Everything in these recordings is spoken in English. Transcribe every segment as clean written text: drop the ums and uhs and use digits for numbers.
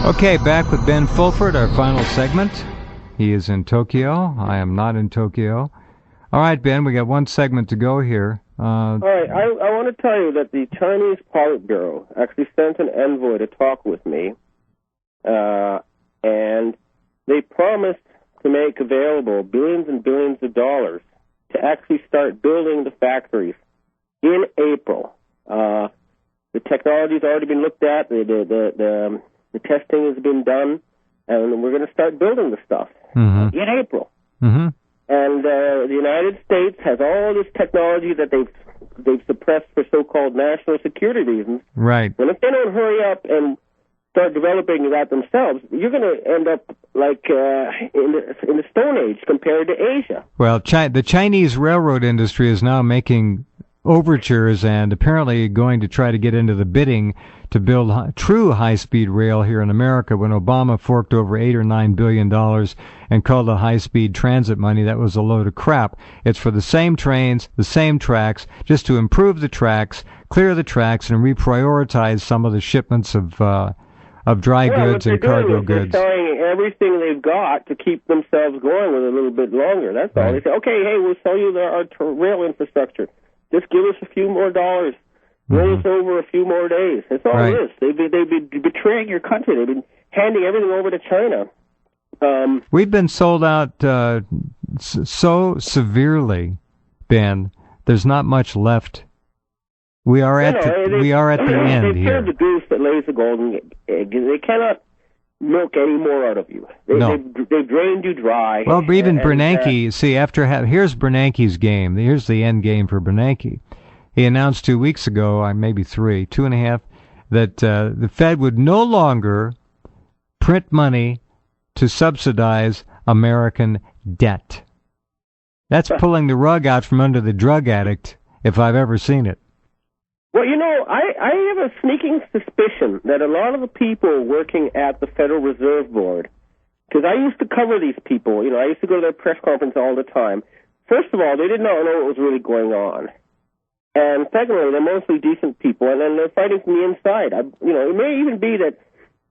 Okay, back with Ben Fulford, our final segment. He is in Tokyo. I am not in Tokyo. All right, Ben, we got one segment to go here. All right, I want to tell you that the Chinese Politburo actually sent an envoy to talk with me, and they promised to make available billions and billions of dollars to actually start building the factories in April. The technology's already been looked at, the testing has been done, and we're going to start building the stuff in April. Mm-hmm. And the United States has all this technology that they've suppressed for so-called national security reasons. Right. And if they don't hurry up and start developing that themselves, you're going to end up like in the Stone Age compared to Asia. Well, the Chinese railroad industry is now making overtures and apparently going to try to get into the bidding to build true high-speed rail here in America. When Obama forked over $8 or $9 billion and called it high-speed transit money, that was a load of crap. It's for the same trains, the same tracks, just to improve the tracks, clear the tracks, and reprioritize some of the shipments of dry goods and cargo goods. They're selling everything they've got to keep themselves going with a little bit longer. That's all. They say, okay, hey, we'll sell you our rail infrastructure. Just give us a few more dollars. Roll us over a few more days. That's all it is. They've been betraying your country. They've been handing everything over to China. We've been sold out so severely, Ben. There's not much left. We are at the end here. They've killed the goose that lays the golden egg. They cannot milk any more out of you. They've drained you dry. Well, even Bernanke, see, here's Bernanke's game. Here's the end game for Bernanke. He announced 2 weeks ago, maybe 2.5, that the Fed would no longer print money to subsidize American debt. That's pulling the rug out from under the drug addict, if I've ever seen it. Well, I have a sneaking suspicion that a lot of the people working at the Federal Reserve Board, because I used to cover these people, I used to go to their press conference all the time. First of all, they did not know what was really going on. And secondly, they're mostly decent people, and then they're fighting from the inside. It may even be that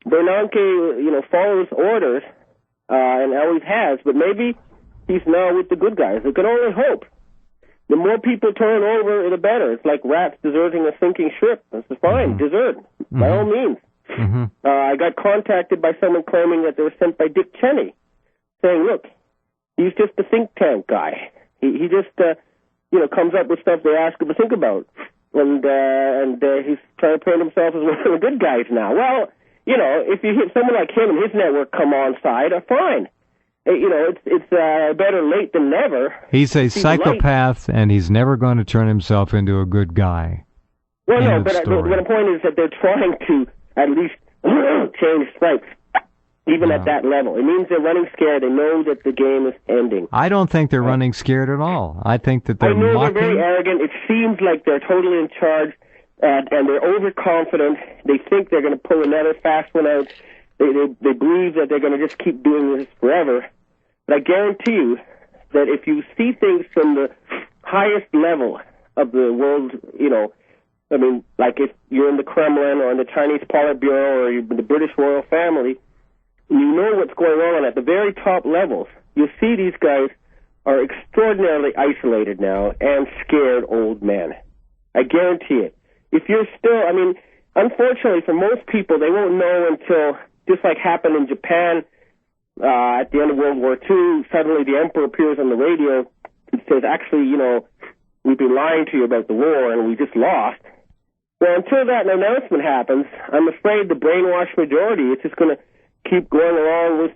Bernanke, follows orders, and always has, but maybe he's now with the good guys. We can only hope. The more people turn over, the better. It's like rats deserting a sinking ship. That's fine. Desert, by all means. I got contacted by someone claiming that they were sent by Dick Cheney, saying, look, he's just a think tank guy. He just, comes up with stuff they ask him to think about. And he's trying to paint himself as one of the good guys now. Well, if you hit someone like him and his network come on side, fine. It's better late than never. He's a psychopath, and he's never going to turn himself into a good guy. Well, no, but the point is that they're trying to at least change stripes, even at that level. It means they're running scared. They know that the game is ending. I don't think they're running scared at all. I think that they're they're very arrogant. It seems like they're totally in charge, and they're overconfident. They think they're going to pull another fast one out. They believe that they're going to just keep doing this forever. But I guarantee you that if you see things from the highest level of the world, like if you're in the Kremlin or in the Chinese Politburo or you're in the British royal family, you know what's going on at the very top levels. You see these guys are extraordinarily isolated now and scared old men. I guarantee it. If you're still, unfortunately for most people, they won't know until, just like happened in Japan at the end of World War II, suddenly the emperor appears on the radio and says, actually, we've been lying to you about the war and we just lost. Well, until that announcement happens, I'm afraid the brainwashed majority is just going to keep going along with,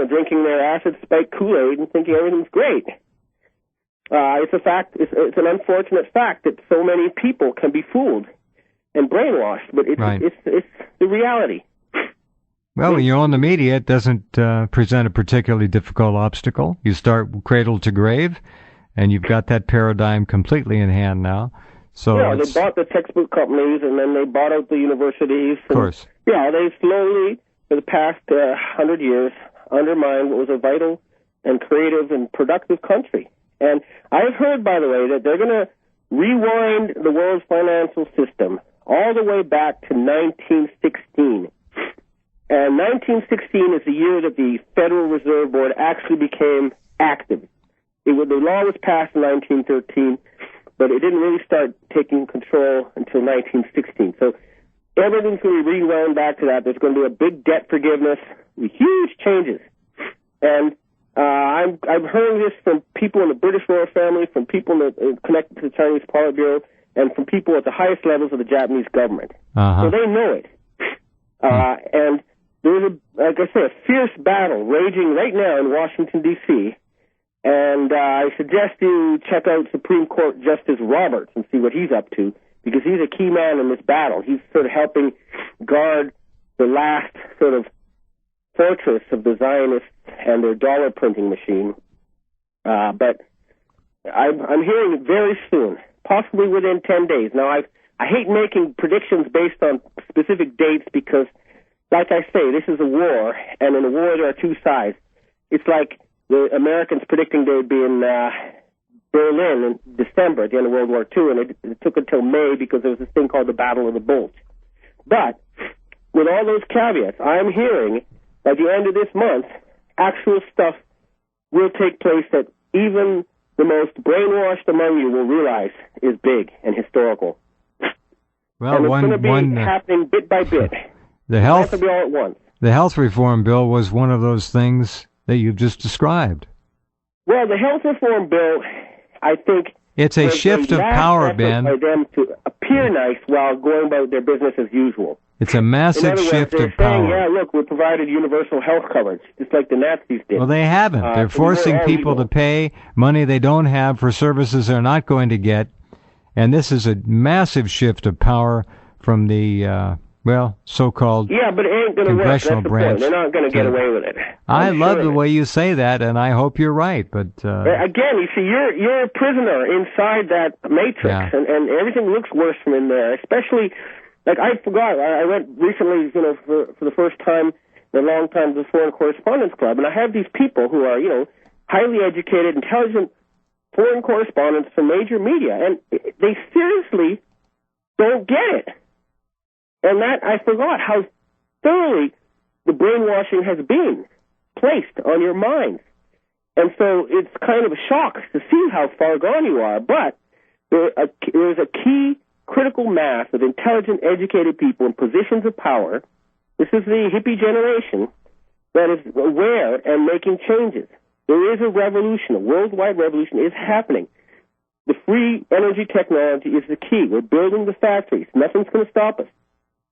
drinking their acid-spiked Kool-Aid and thinking everything's great. It's a fact. It's an unfortunate fact that so many people can be fooled and brainwashed, but it's the reality. Well, when you own the media, it doesn't present a particularly difficult obstacle. You start cradle to grave, and you've got that paradigm completely in hand now. So they bought the textbook companies, and then they bought out the universities. Of course. They slowly, for the past 100 years, undermined what was a vital and creative and productive country. And I've heard, by the way, that they're going to rewind the world's financial system all the way back to 1916. And 1916 is the year that the Federal Reserve Board actually became active. The law was passed in 1913, but it didn't really start taking control until 1916. So everything's going to be rewound back to that. There's going to be a big debt forgiveness, huge changes. And I'm hearing this from people in the British royal family, from people connected to the Chinese Politburo, and from people at the highest levels of the Japanese government. So they know it. And there's, like I say, a fierce battle raging right now in Washington, D.C., and I suggest you check out Supreme Court Justice Roberts and see what he's up to, because he's a key man in this battle. He's sort of helping guard the last sort of fortress of the Zionists and their dollar printing machine. But I'm hearing it very soon, possibly within 10 days. Now, I hate making predictions based on specific dates because, like I say, this is a war, and in a war there are two sides. It's like the Americans predicting they would be in Berlin in December at the end of World War II, and it took until May because there was this thing called the Battle of the Bulge. But with all those caveats, I'm hearing by the end of this month, actual stuff will take place that even the most brainwashed among you will realize is big and historical. Well, and it's going to be happening bit by bit. The health, it has to be all at once. The health reform bill was one of those things that you've just described. Well, the health reform bill, I think, it's a shift of power, Ben. For them to appear nice while going about their business as usual. It's a massive shift of power. Yeah, look, we provided universal health coverage, just like the Nazis did. Well, they haven't. They're forcing people to pay money they don't have for services they're not going to get. And this is a massive shift of power from the, so-called yeah, but it ain't gonna congressional work. branch. They're not going to get away with it. I love the way you say that, and I hope you're right. But again, you see, you're a prisoner inside that matrix, and everything looks worse from in there, especially... Like, I forgot, I went recently, for the first time in a long time to the Foreign Correspondents Club, and I have these people who are, highly educated, intelligent foreign correspondents from major media, and they seriously don't get it. And that, I forgot how thoroughly the brainwashing has been placed on your minds. And so it's kind of a shock to see how far gone you are, but there's a key critical mass of intelligent, educated people in positions of power. This is the hippie generation that is aware and making changes. There is a revolution, a worldwide revolution is happening. The free energy technology is the key. We're building the factories. Nothing's going to stop us.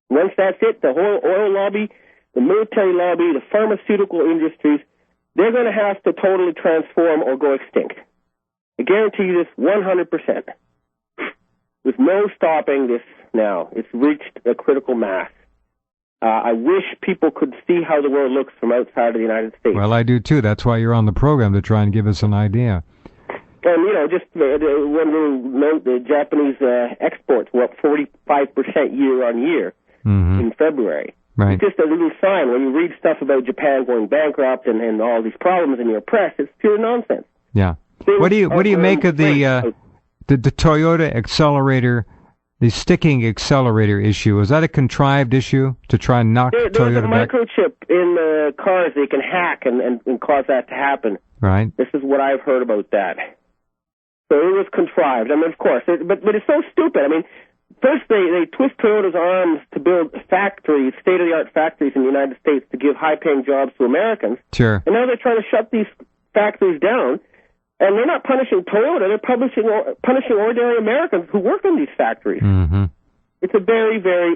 Once that's it, the whole oil lobby, the military lobby, the pharmaceutical industries, they're going to have to totally transform or go extinct. I guarantee you this 100%. There's no stopping this now. It's reached a critical mass. I wish people could see how the world looks from outside of the United States. Well, I do too. That's why you're on the program, to try and give us an idea. And, just one little note, the Japanese exports were up 45% year on year in February. Right. It's just a little sign. When you read stuff about Japan going bankrupt and all these problems in your press, it's pure nonsense. Yeah. What do you make of the Toyota accelerator, the sticking accelerator issue? Is that a contrived issue to try and knock Toyota back? There's a microchip in the cars they can hack and cause that to happen. Right. This is what I've heard about that. So it was contrived. I mean, of course, but it's so stupid. I mean, first they twist Toyota's arms to build factories, state-of-the-art factories in the United States to give high-paying jobs to Americans. Sure. And now they're trying to shut these factories down. And they're not punishing Toyota, they're punishing ordinary Americans who work in these factories. Mm-hmm. It's a very, very